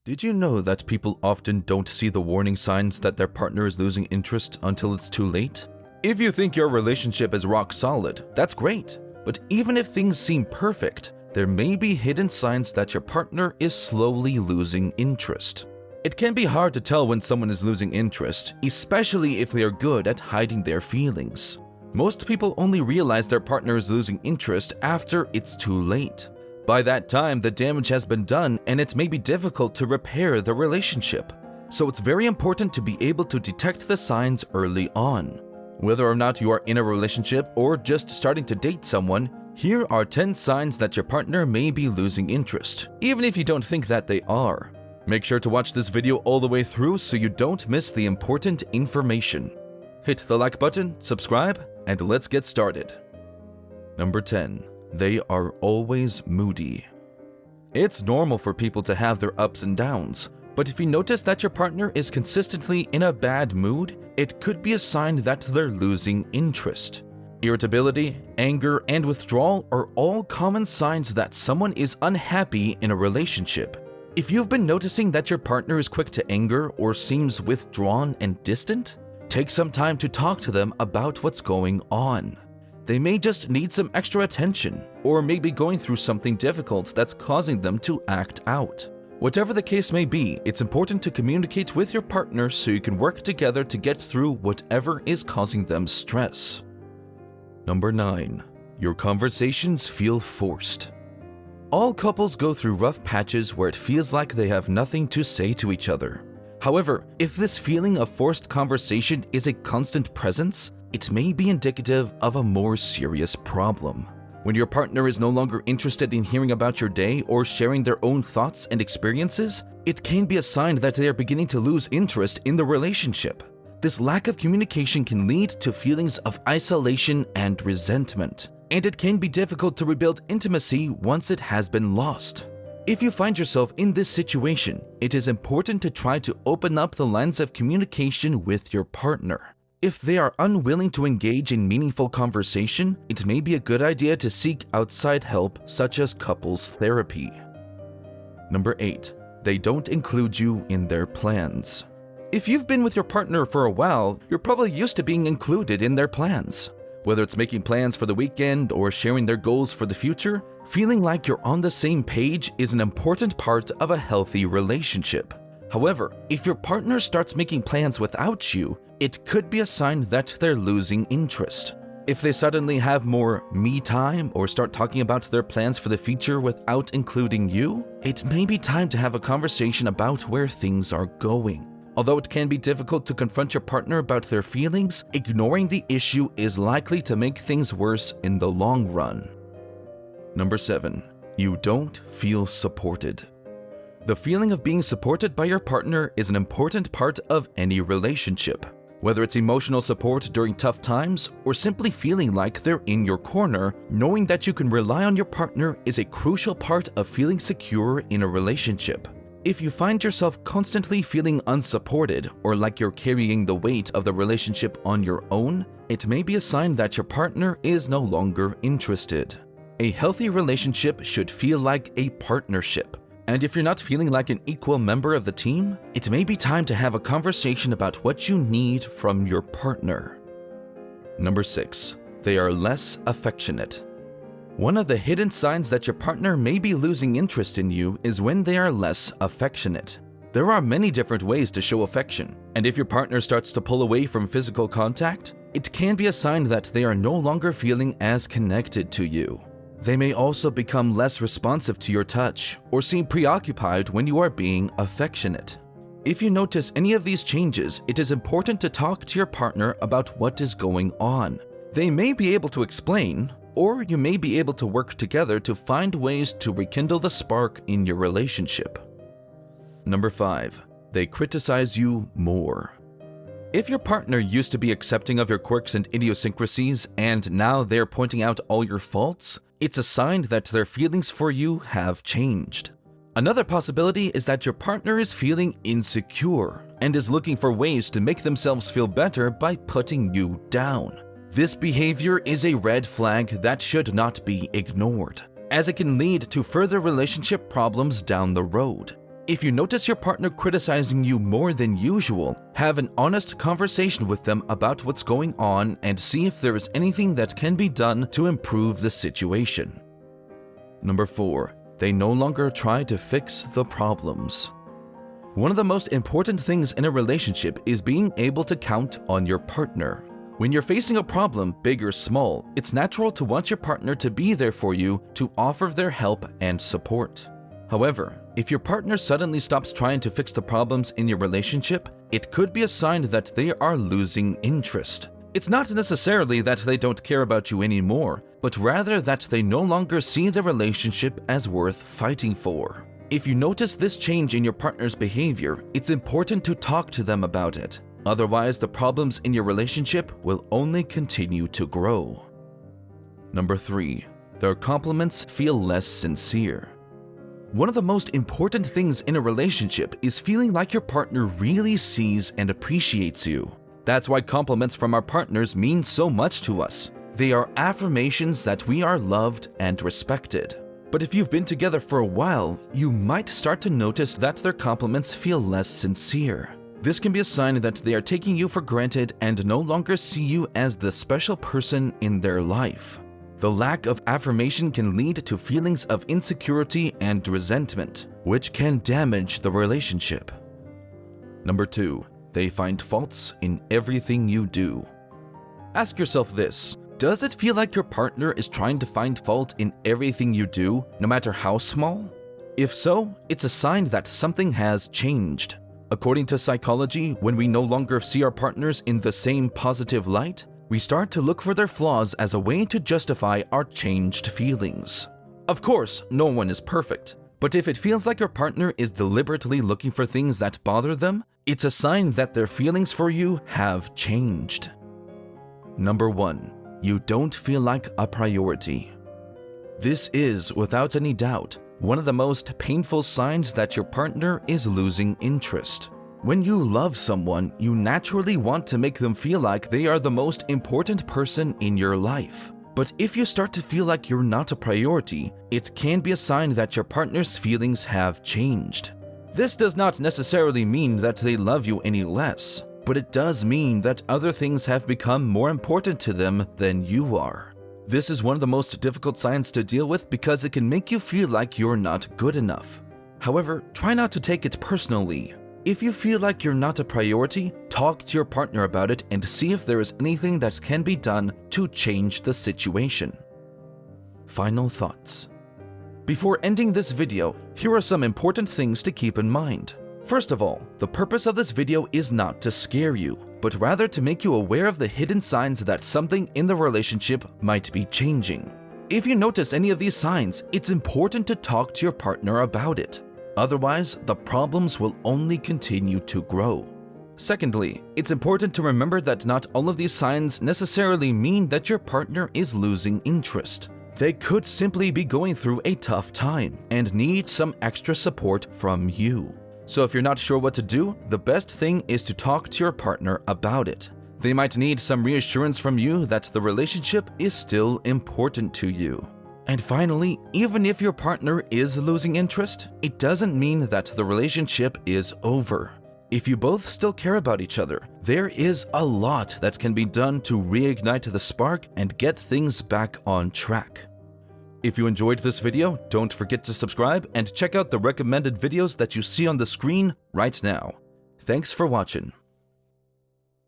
Did you know that people often don't see the warning signs that their partner is losing interest until it's too late? If you think your relationship is rock solid, that's great. But even if things seem perfect, there may be hidden signs that your partner is slowly losing interest. It can be hard to tell when someone is losing interest, especially if they are good at hiding their feelings. Most people only realize their partner is losing interest after it's too late. By that time, the damage has been done and it may be difficult to repair the relationship. So it's very important to be able to detect the signs early on. Whether or not you are in a relationship or just starting to date someone, here are 10 signs that your partner may be losing interest, even if you don't think that they are. Make sure to watch this video all the way through so you don't miss the important information. Hit the like button, subscribe, and let's get started. Number 10. They are always moody. It's normal for people to have their ups and downs, but if you notice that your partner is consistently in a bad mood, it could be a sign that they're losing interest. Irritability, anger, and withdrawal are all common signs that someone is unhappy in a relationship. If you've been noticing that your partner is quick to anger or seems withdrawn and distant, take some time to talk to them about what's going on. They may just need some extra attention, or may be going through something difficult that's causing them to act out. Whatever the case may be, it's important to communicate with your partner so you can work together to get through whatever is causing them stress. Number 9. Your conversations feel forced. All couples go through rough patches where it feels like they have nothing to say to each other. However, if this feeling of forced conversation is a constant presence, it may be indicative of a more serious problem. When your partner is no longer interested in hearing about your day or sharing their own thoughts and experiences, it can be a sign that they are beginning to lose interest in the relationship. This lack of communication can lead to feelings of isolation and resentment, and it can be difficult to rebuild intimacy once it has been lost. If you find yourself in this situation, it is important to try to open up the lines of communication with your partner. If they are unwilling to engage in meaningful conversation, it may be a good idea to seek outside help such as couples therapy. Number 8. They don't include you in their plans. If you've been with your partner for a while, you're probably used to being included in their plans. Whether it's making plans for the weekend or sharing their goals for the future, feeling like you're on the same page is an important part of a healthy relationship. However, if your partner starts making plans without you, it could be a sign that they're losing interest. If they suddenly have more me time or start talking about their plans for the future without including you, it may be time to have a conversation about where things are going. Although it can be difficult to confront your partner about their feelings, ignoring the issue is likely to make things worse in the long run. Number 7. You don't feel supported. The feeling of being supported by your partner is an important part of any relationship. Whether it's emotional support during tough times or simply feeling like they're in your corner, knowing that you can rely on your partner is a crucial part of feeling secure in a relationship. If you find yourself constantly feeling unsupported or like you're carrying the weight of the relationship on your own, it may be a sign that your partner is no longer interested. A healthy relationship should feel like a partnership. And if you're not feeling like an equal member of the team, it may be time to have a conversation about what you need from your partner. Number 6. They are less affectionate. One of the hidden signs that your partner may be losing interest in you is when they are less affectionate. There are many different ways to show affection, and if your partner starts to pull away from physical contact, it can be a sign that they are no longer feeling as connected to you. They may also become less responsive to your touch or seem preoccupied when you are being affectionate. If you notice any of these changes, it is important to talk to your partner about what is going on. They may be able to explain, or you may be able to work together to find ways to rekindle the spark in your relationship. Number 5. They criticize you more. If your partner used to be accepting of your quirks and idiosyncrasies and now they're pointing out all your faults, it's a sign that their feelings for you have changed. Another possibility is that your partner is feeling insecure and is looking for ways to make themselves feel better by putting you down. This behavior is a red flag that should not be ignored, as it can lead to further relationship problems down the road. If you notice your partner criticizing you more than usual, have an honest conversation with them about what's going on and see if there is anything that can be done to improve the situation. Number 4. They no longer try to fix the problems. One of the most important things in a relationship is being able to count on your partner. When you're facing a problem, big or small, it's natural to want your partner to be there for you to offer their help and support. However, if your partner suddenly stops trying to fix the problems in your relationship, it could be a sign that they are losing interest. It's not necessarily that they don't care about you anymore, but rather that they no longer see the relationship as worth fighting for. If you notice this change in your partner's behavior, it's important to talk to them about it. Otherwise, the problems in your relationship will only continue to grow. Number 3. Their compliments feel less sincere. One of the most important things in a relationship is feeling like your partner really sees and appreciates you. That's why compliments from our partners mean so much to us. They are affirmations that we are loved and respected. But if you've been together for a while, you might start to notice that their compliments feel less sincere. This can be a sign that they are taking you for granted and no longer see you as the special person in their life. The lack of affirmation can lead to feelings of insecurity and resentment, which can damage the relationship. Number 2. They find faults in everything you do. Ask yourself this: does it feel like your partner is trying to find fault in everything you do, no matter how small? If so, it's a sign that something has changed. According to psychology, when we no longer see our partners in the same positive light, we start to look for their flaws as a way to justify our changed feelings. Of course, no one is perfect, but if it feels like your partner is deliberately looking for things that bother them, it's a sign that their feelings for you have changed. Number 1. You don't feel like a priority. This is, without any doubt, one of the most painful signs that your partner is losing interest. When you love someone, you naturally want to make them feel like they are the most important person in your life. But if you start to feel like you're not a priority, it can be a sign that your partner's feelings have changed. This does not necessarily mean that they love you any less, but it does mean that other things have become more important to them than you are. This is one of the most difficult signs to deal with because it can make you feel like you're not good enough. However, try not to take it personally. If you feel like you're not a priority, talk to your partner about it and see if there is anything that can be done to change the situation. Final thoughts. Before ending this video, here are some important things to keep in mind. First of all, the purpose of this video is not to scare you, but rather to make you aware of the hidden signs that something in the relationship might be changing. If you notice any of these signs, it's important to talk to your partner about it. Otherwise, the problems will only continue to grow. Secondly, it's important to remember that not all of these signs necessarily mean that your partner is losing interest. They could simply be going through a tough time and need some extra support from you. So if you're not sure what to do, the best thing is to talk to your partner about it. They might need some reassurance from you that the relationship is still important to you. And finally, even if your partner is losing interest, it doesn't mean that the relationship is over. If you both still care about each other, there is a lot that can be done to reignite the spark and get things back on track. If you enjoyed this video, don't forget to subscribe and check out the recommended videos that you see on the screen right now. Thanks for watching.